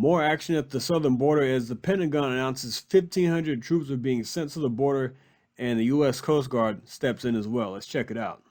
More action at the southern border as the Pentagon announces 1,500 troops are being sent to the border, and the U.S. Coast Guard steps in as well. Let's check it out.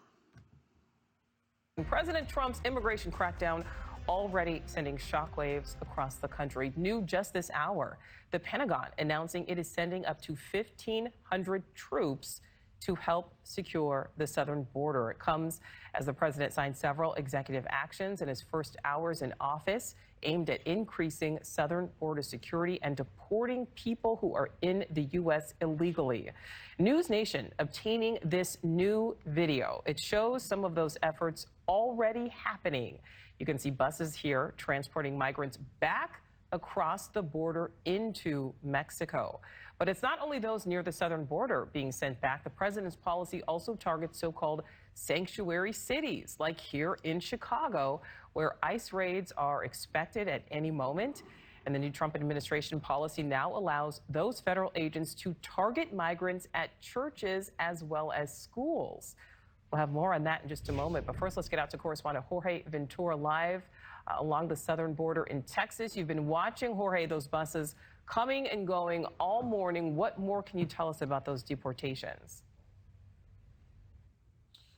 President Trump's immigration crackdown already sending shockwaves across the country. New just this hour, the Pentagon announcing it is sending up to 1,500 troops to help secure the southern border. It comes as the president signed several executive actions in his first hours in office aimed at increasing southern border security and deporting people who are in the U.S. illegally. News Nation obtaining this new video. It shows some of those efforts already happening. You can see buses here transporting migrants back across the border into Mexico. But it's not only those near the southern border being sent back. The president's policy also targets so-called sanctuary cities, like here in Chicago, where ICE raids are expected at any moment. And the new Trump administration policy now allows those federal agents to target migrants at churches as well as schools. We'll have more on that in just a moment. But first, let's get out to correspondent Jorge Ventura live along the southern border in Texas. You've been watching, Jorge, those buses coming and going all morning. What more can you tell us about those deportations?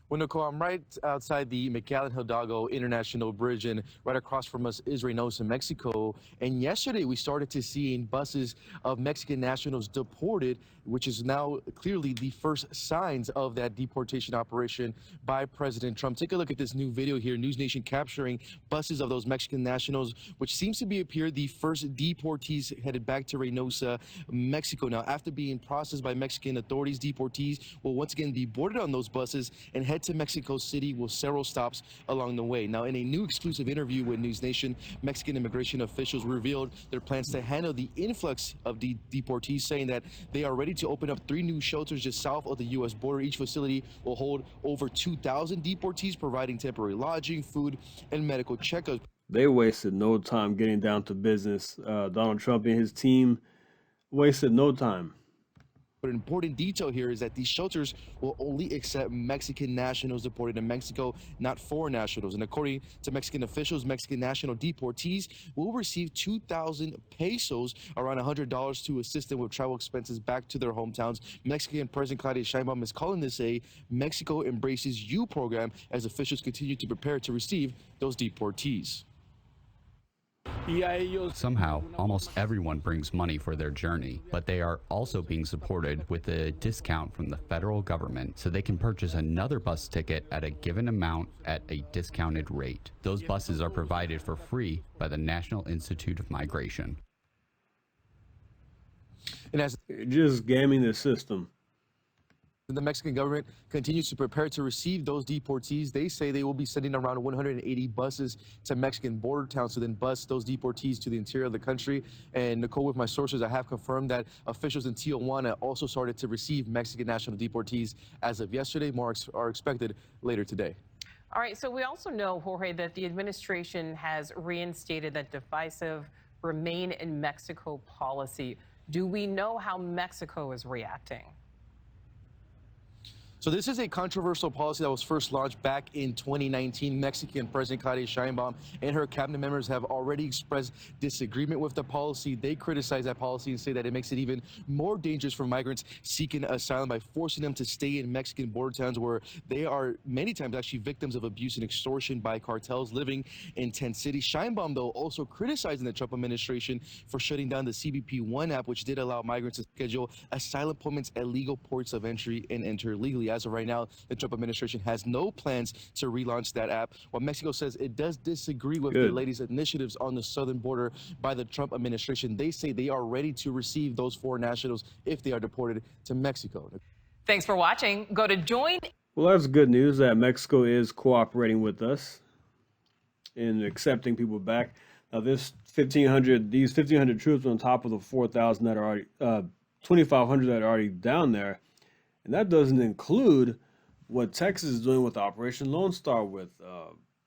Well, Nicole, I'm right outside the McAllen-Hidalgo International Bridge, and right across from us is Reynosa, Mexico. And yesterday we started to see buses of Mexican nationals deported, which is now clearly the first signs of that deportation operation by President Trump. Take a look at this new video here, News Nation capturing buses of those Mexican nationals, which seems to be the first deportees headed back to Reynosa, Mexico. Now, after being processed by Mexican authorities, deportees will once again be boarded on those buses and head to Mexico City with several stops along the way. Now, in a new exclusive interview with News Nation, Mexican immigration officials revealed their plans to handle the influx of deportees, saying that they are ready to open up 3 new shelters just south of the U.S. border. Each facility will hold over 2,000 deportees, providing temporary lodging, food, and medical checkups. They wasted no time getting down to business. Donald Trump and his team wasted no time. But an important detail here is that these shelters will only accept Mexican nationals deported in Mexico, not foreign nationals. And according to Mexican officials, Mexican national deportees will receive 2,000 pesos, around $100, to assist them with travel expenses back to their hometowns. Mexican President Claudia Sheinbaum is calling this a Mexico Embraces You program as officials continue to prepare to receive those deportees. Somehow, almost everyone brings money for their journey, but they are also being supported with a discount from the federal government so they can purchase another bus ticket at a given amount at a discounted rate. Those buses are provided for free by the National Institute of Migration. And as just gamming the system. The Mexican government continues to prepare to receive those deportees. They say they will be sending around 180 buses to Mexican border towns to then bus those deportees to the interior of the country. And Nicole, with my sources, I have confirmed that officials in Tijuana also started to receive Mexican national deportees as of yesterday. More are expected later today. All right, so we also know, Jorge, that the administration has reinstated that divisive Remain in Mexico policy. Do we know how Mexico is reacting? So this is a controversial policy that was first launched back in 2019. Mexican President Claudia Sheinbaum and her cabinet members have already expressed disagreement with the policy. They criticize that policy and say that it makes it even more dangerous for migrants seeking asylum by forcing them to stay in Mexican border towns where they are many times actually victims of abuse and extortion by cartels living in tent cities. Sheinbaum, though, also criticizing the Trump administration for shutting down the CBP One app, which did allow migrants to schedule asylum appointments at legal ports of entry and enter legally. As of right now, the Trump administration has no plans to relaunch that app, while Mexico says it does disagree with the latest initiatives on the southern border by the Trump administration. They say they are ready to receive those foreign nationals if they are deported to Mexico. Thanks for watching. Go to join. Well, that's good news that Mexico is cooperating with us in accepting people back. Now, these 1,500 troops on top of the 4,000 that are already, 2,500 that are already down there. And that doesn't include what Texas is doing with Operation Lone Star with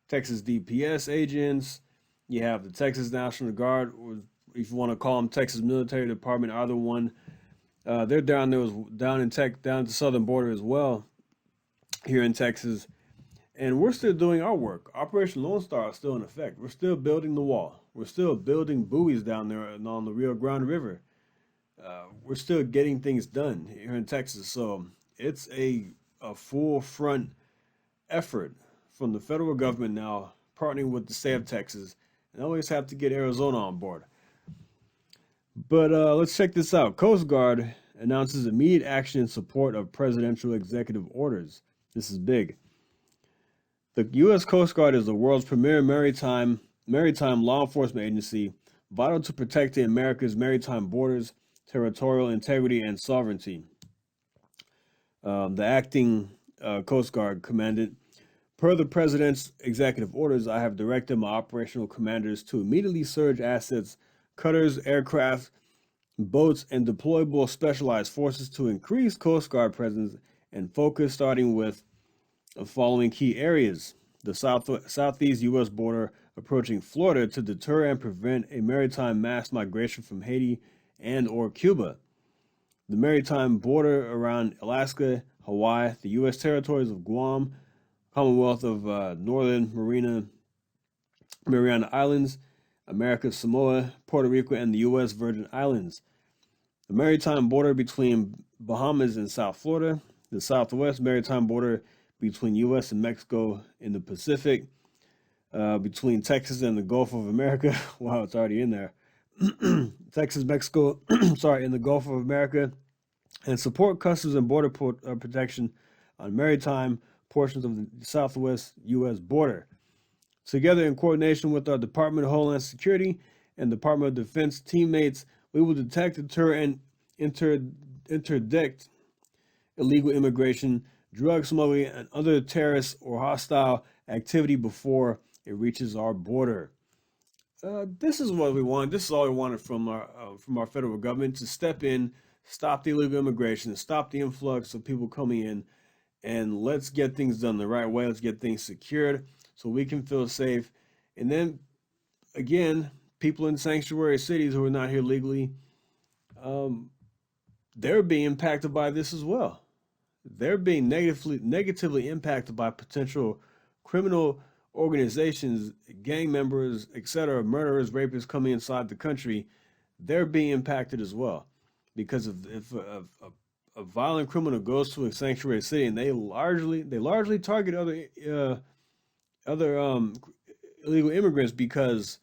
Texas DPS agents. You have the Texas National Guard, or if you want to call them Texas Military Department, either one. They're down there, down at the southern border as well, here in Texas. And we're still doing our work. Operation Lone Star is still in effect. We're still building the wall. We're still building buoys down there and on the Rio Grande River. We're still getting things done here in Texas. So it's a full front effort from the federal government now, partnering with the state of Texas. And always have to get Arizona on board. But let's check this out. Coast Guard announces immediate action in support of presidential executive orders. This is big. The U.S. Coast Guard is the world's premier maritime law enforcement agency, vital to protecting America's maritime borders, territorial integrity, and sovereignty. The acting Coast Guard commandant, per the president's executive orders, I have directed my operational commanders to immediately surge assets, cutters, aircraft, boats, and deployable specialized forces to increase Coast Guard presence and focus starting with the following key areas: the southeast U.S. border approaching Florida to deter and prevent a maritime mass migration from Haiti and or Cuba, the maritime border around Alaska, Hawaii, the U.S. territories of Guam, Commonwealth of Northern Mariana Islands, America's Samoa, Puerto Rico, and the U.S. Virgin Islands, the maritime border between Bahamas and South Florida, the southwest maritime border between U.S. and Mexico in the Pacific, between Texas and the Gulf of America. Wow, it's already in there. Texas, Mexico, in the Gulf of America, and support customs and border protection on maritime portions of the southwest U.S. border. Together, in coordination with our Department of Homeland Security and Department of Defense teammates, we will detect, deter, and interdict illegal immigration, drug smuggling, and other terrorist or hostile activity before it reaches our border. This is what we want. This is all we wanted from our federal government, to step in, stop the illegal immigration, stop the influx of people coming in, and let's get things done the right way. Let's get things secured so we can feel safe. And then, again, people in sanctuary cities who are not here legally, they're being impacted by this as well. They're being negatively impacted by potential criminal organizations, gang members, etc., murderers, rapists coming inside the country. They're being impacted as well, because if a violent criminal goes to a sanctuary city, and they largely target other illegal immigrants because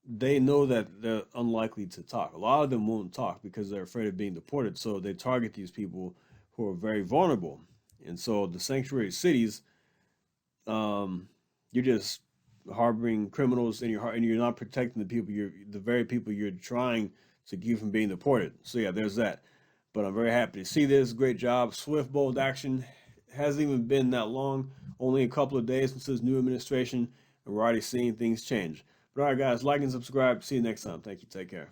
they know that they're unlikely to talk. A lot of them won't talk because they're afraid of being deported, so they target these people who are very vulnerable. And so the sanctuary cities, you're just harboring criminals, and you're not protecting the very people you're trying to keep from being deported. So yeah, there's that. But I'm very happy to see this. Great job. Swift, bold action. Hasn't even been that long, only a couple of days since this new administration, and we're already seeing things change. But all right, guys, like and subscribe. See you next time. Thank you. Take care.